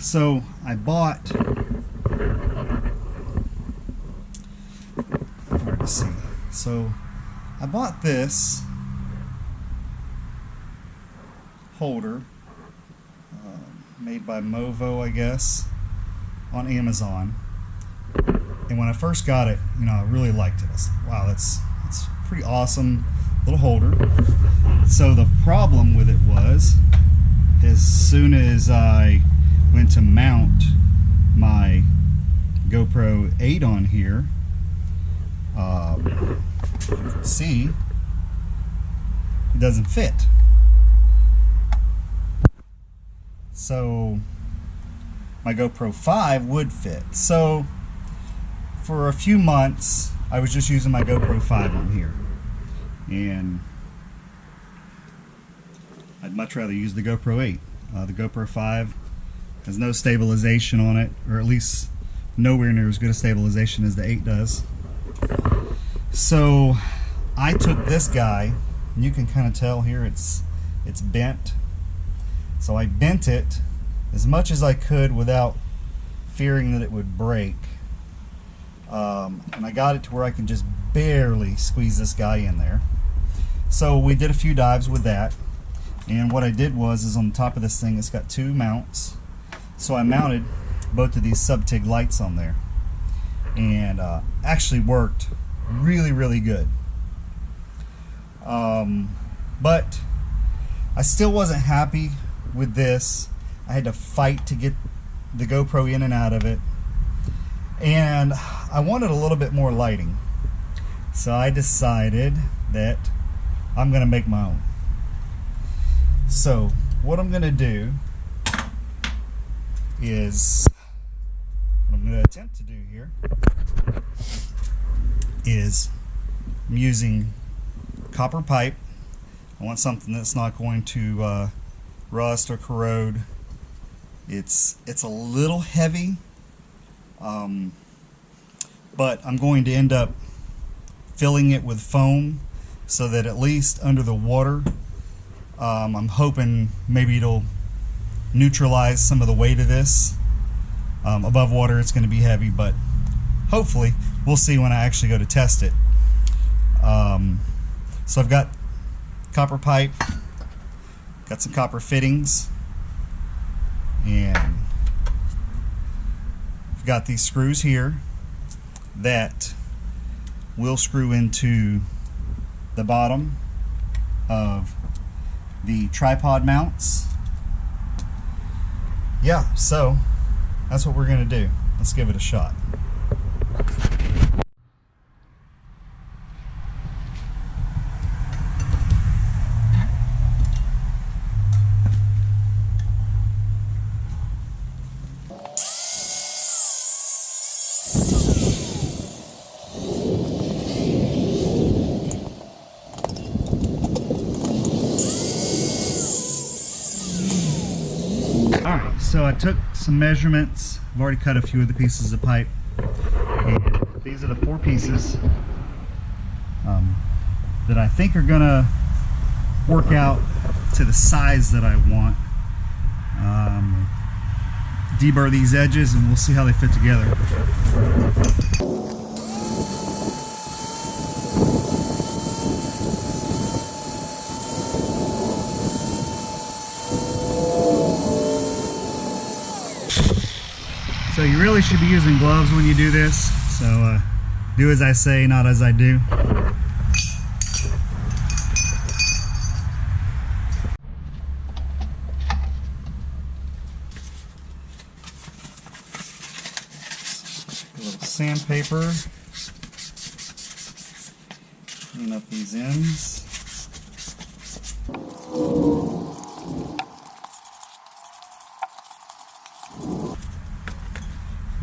So I bought, hard to see. So I bought this holder, made by Movo, I guess, on Amazon. And when I first got it, you know, I really liked it. I said, wow, that's pretty awesome little holder. So the problem with it was, as soon as I went to mount my GoPro 8 on here, you can see it doesn't fit. So my GoPro 5 would fit. So for a few months I was just using my GoPro 5 on here, and I'd much rather use the GoPro 8. The GoPro 5 has no stabilization on it, or at least nowhere near as good a stabilization as the 8 does. So I took this guy, and you can kind of tell here it's bent. So I bent it as much as I could without fearing that it would break. And I got it to where I can just barely squeeze this guy in there. So we did a few dives with that. And what I did was on the top of this thing, it's got 2 mounts. So I mounted both of these sub-TIG lights on there, and actually worked really, really good. But I still wasn't happy with this. I had to fight to get the GoPro in and out of it, and I wanted a little bit more lighting. So I decided that I'm going to make my own. So what I'm going to do is, what I'm going to attempt to do here is, I'm using copper pipe. I want something that's not going to rust or corrode. It's a little heavy, but I'm going to end up filling it with foam so that at least under the water, I'm hoping maybe it'll neutralize some of the weight of this. Above water it's going to be heavy, but hopefully we'll see when I actually go to test it. So I've got copper pipe, got some copper fittings, and I've got these screws here that will screw into the bottom of the tripod mounts. Yeah, so that's what we're going to do. Let's give it a shot. Alright, so I took some measurements. I've already cut a few of the pieces of pipe, and these are the 4 pieces that I think are gonna work out to the size that I want. Deburr these edges and we'll see how they fit together. So you really should be using gloves when you do this, so do as I say, not as I do. A little sandpaper, clean up these ends.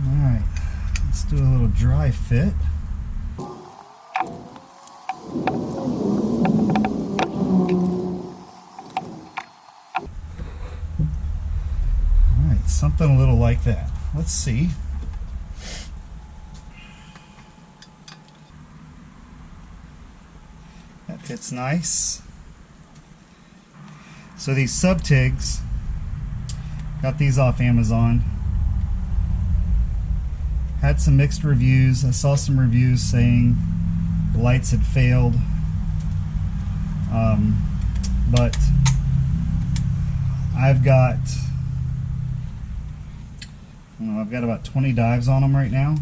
Alright, let's do a little dry fit. Alright, something a little like that. Let's see. That fits nice. So these sub-TIGs Got these off Amazon. Had some mixed reviews. I saw some reviews saying the lights had failed. But I've got about 20 dives on them right now.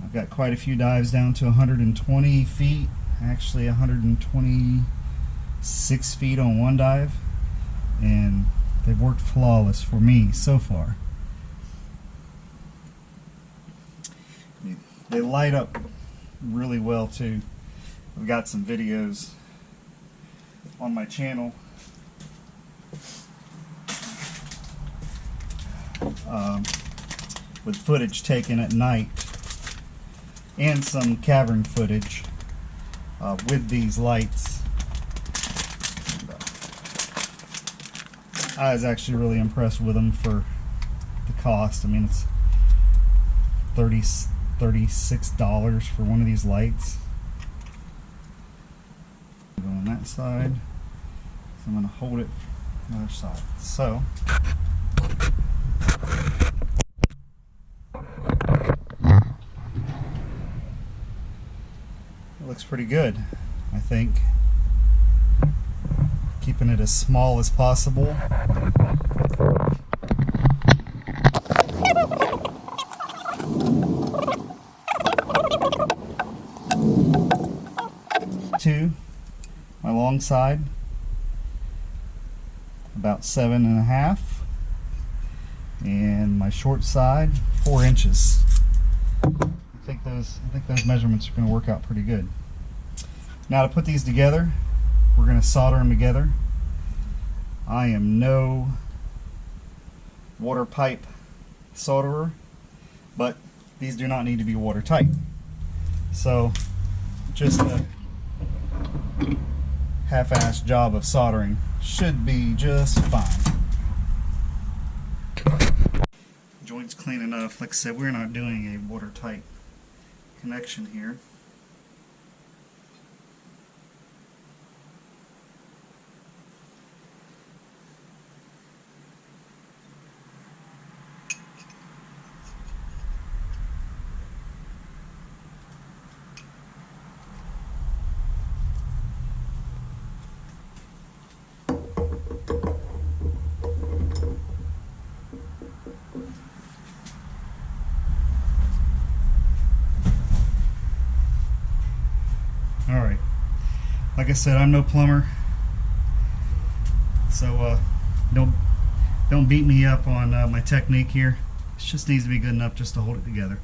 I've got quite a few dives down to 120 feet, actually 126 feet on one dive, and they've worked flawless for me so far. They light up really well too. I've got some videos on my channel with footage taken at night and some cavern footage with these lights. I was actually really impressed with them for the cost. I mean, it's $36 for one of these lights. Go on that side. So I'm going to hold it on the other side. So it looks pretty good, I think. Keeping it as small as possible. Two, my long side, about 7.5, and my short side, 4 inches. I think those measurements are going to work out pretty good. Now, to put these together, we're going to solder them together. I am no water pipe solderer, but these do not need to be watertight. So just a half-assed job of soldering should be just fine. Joint's clean enough. Like I said, we're not doing a watertight connection here. Alright, like I said, I'm no plumber, so don't beat me up on my technique here. It just needs to be good enough just to hold it together.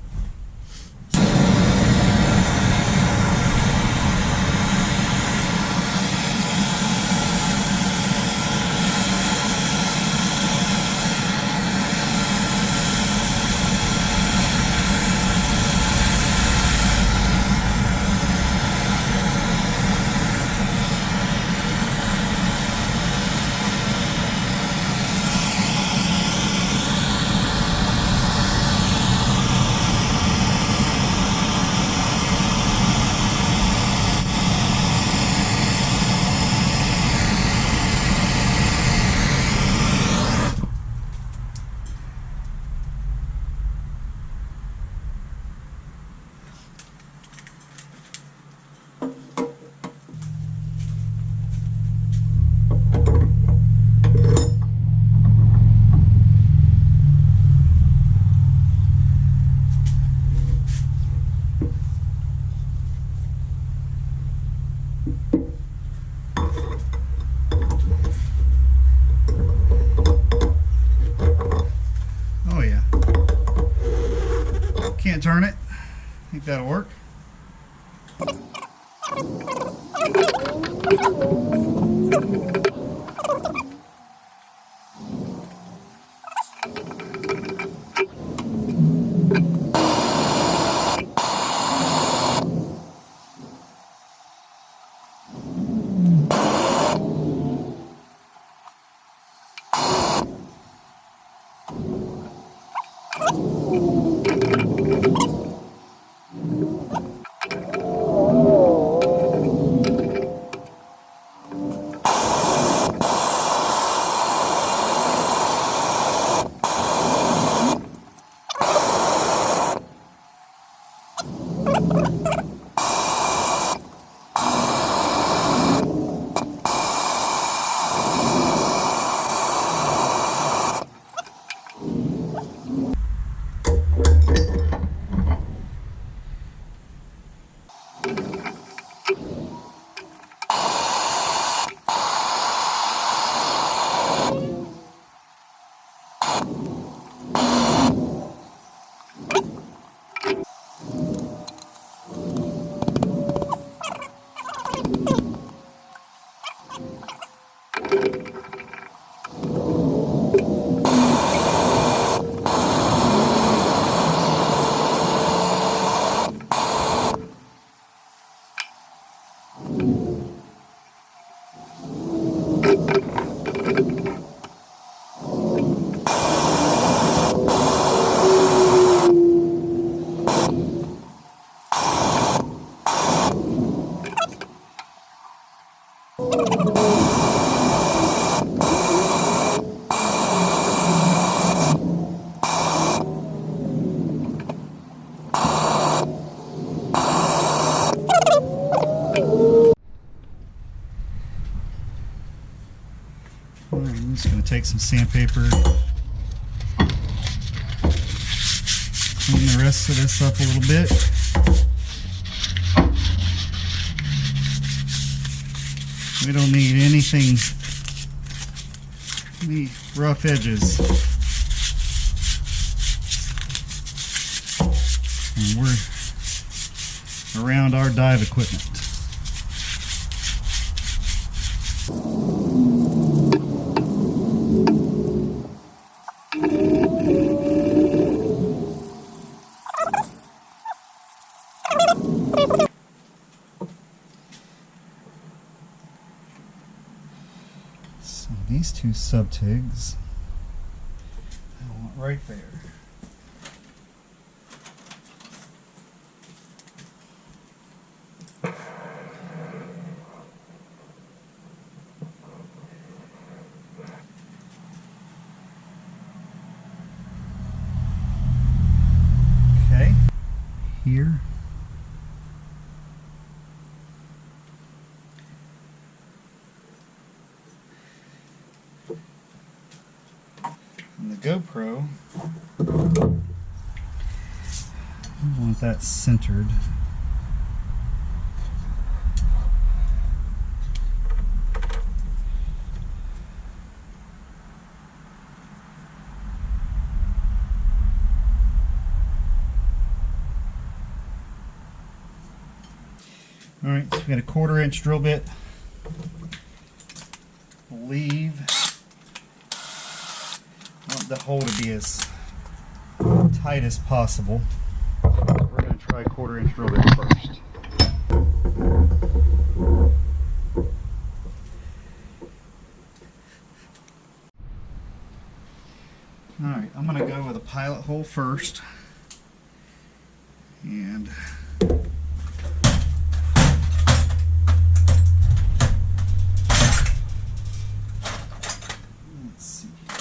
Oh yeah. Can't turn it. Think that'll work. take some sandpaper, clean the rest of this up a little bit. We don't need anything, any rough edges. And we're around our dive equipment. So these two subtigs I want right there. Okay, here. And the GoPro, I want that centered. Alright, so we got a 1/4 inch drill bit. Believe I want the hole to be as tight as possible. So we're going to try 1/4 inch drill bit first. Alright, I'm going to go with a pilot hole first. And let's see here.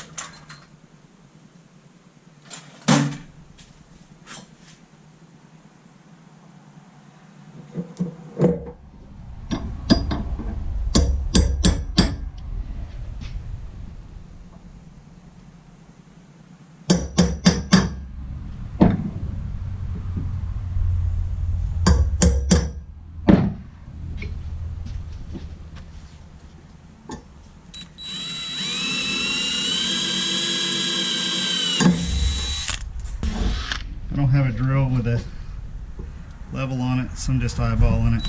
I don't have a drill with a level on it, so I'm just eyeballing it.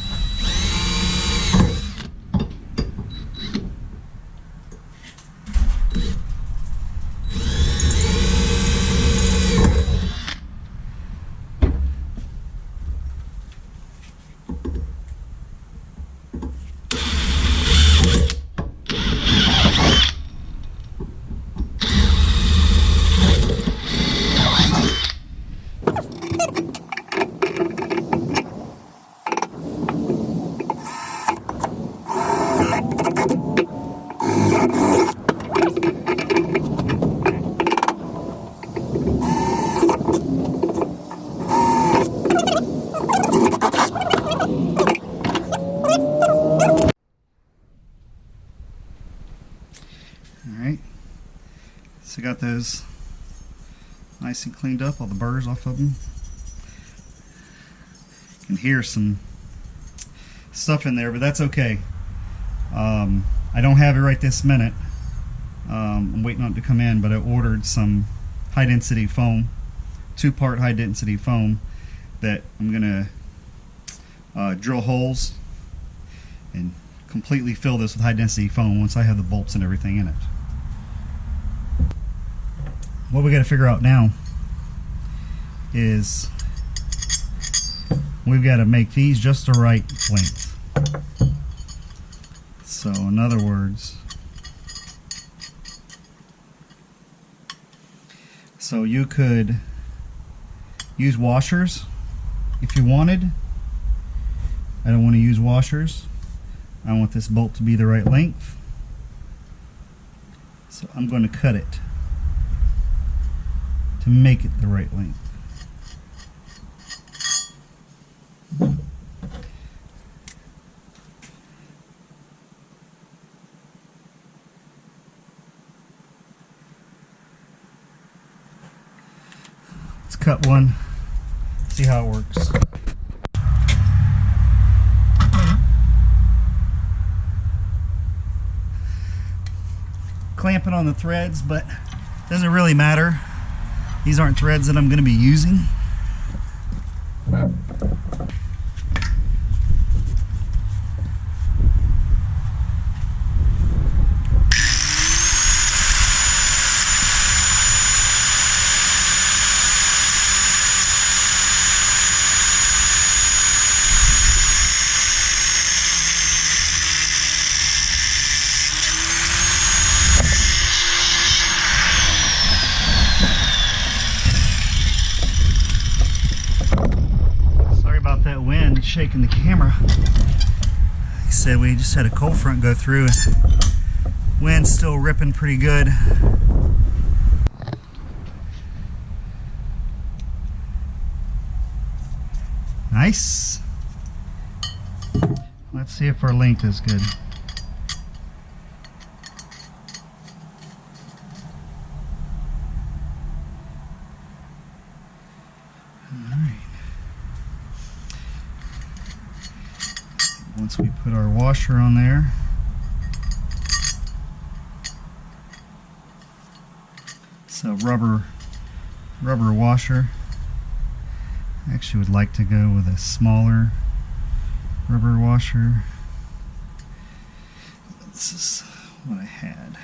Alright, so got those nice and cleaned up, all the burrs off of them. You can hear some stuff in there, but that's okay. I don't have it right this minute. I'm waiting on it to come in, but I ordered some high density foam, 2-part high density foam that I'm gonna drill holes and completely fill this with high density foam once I have the bolts and everything in it. What we got to figure out now is we've got to make these just the right length. So in other words, so you could use washers if you wanted. I don't want to use washers. I want this bolt to be the right length. So I'm going to cut it to make it the right length. cut one, see how it works. Clamping on the threads, but doesn't really matter. These aren't threads that I'm going to be using. Shaking the camera. Like I said, we just had a cold front go through and wind's still ripping pretty good. Nice. Let's see if our length is good. Once we put our washer on there, it's a rubber washer. I actually would like to go with a smaller rubber washer. This is what I had.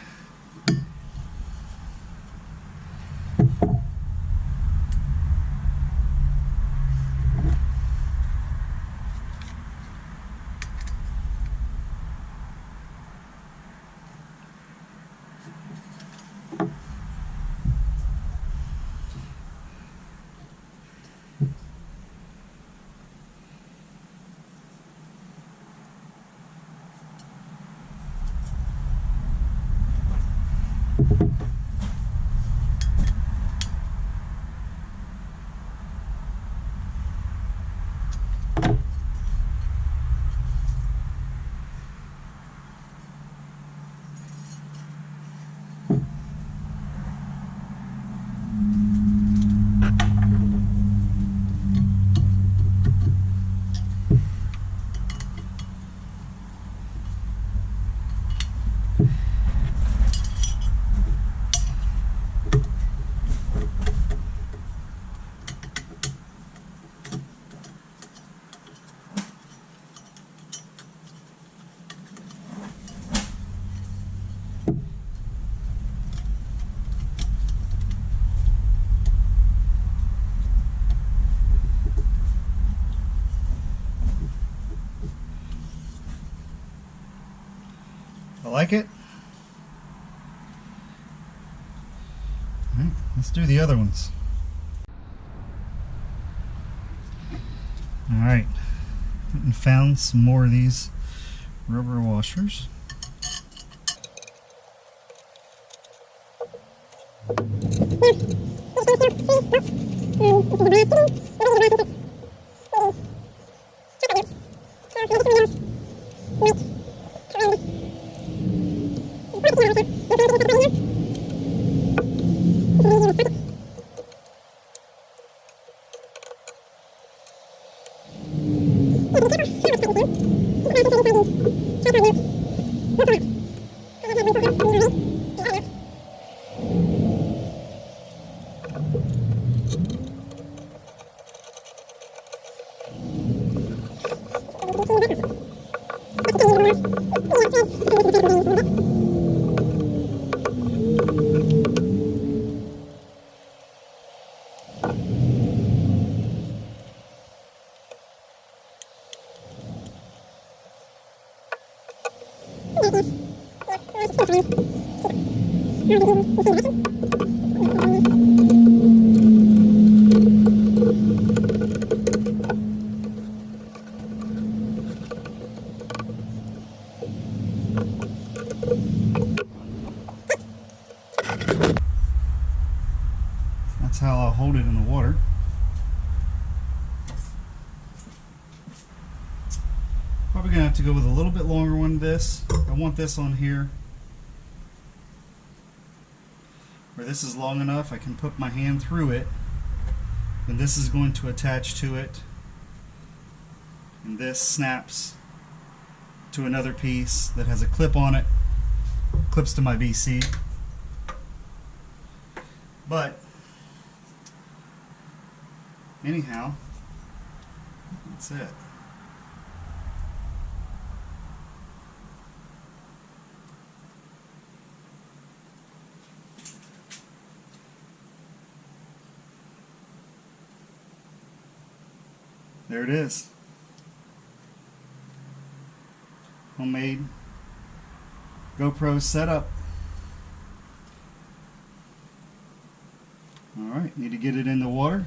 I like it. All right, let's do the other ones. All right, went and found some more of these rubber washers. That's how I'll hold it in the water. Probably gonna have to go with a little bit longer one. I want this on here where this is long enough I can put my hand through it Then this is going to attach to it, and this snaps to another piece that has a clip on it, clips to my VC. But anyhow, that's it. There it is. Homemade GoPro setup. Alright, need to get it in the water.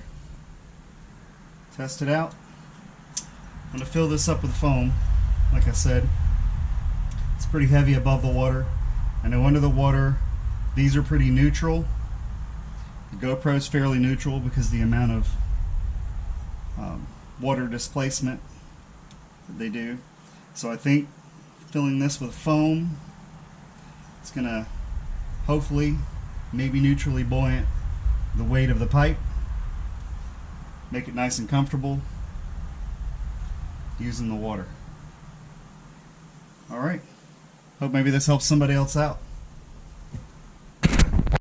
Test it out. I'm going to fill this up with foam. Like I said, it's pretty heavy above the water. I know under the water these are pretty neutral. The GoPro is fairly neutral because the amount of water displacement that they do. So I think filling this with foam, it's going to hopefully maybe neutrally buoyant the weight of the pipe, make it nice and comfortable using the water. Alright, hope maybe this helps somebody else out.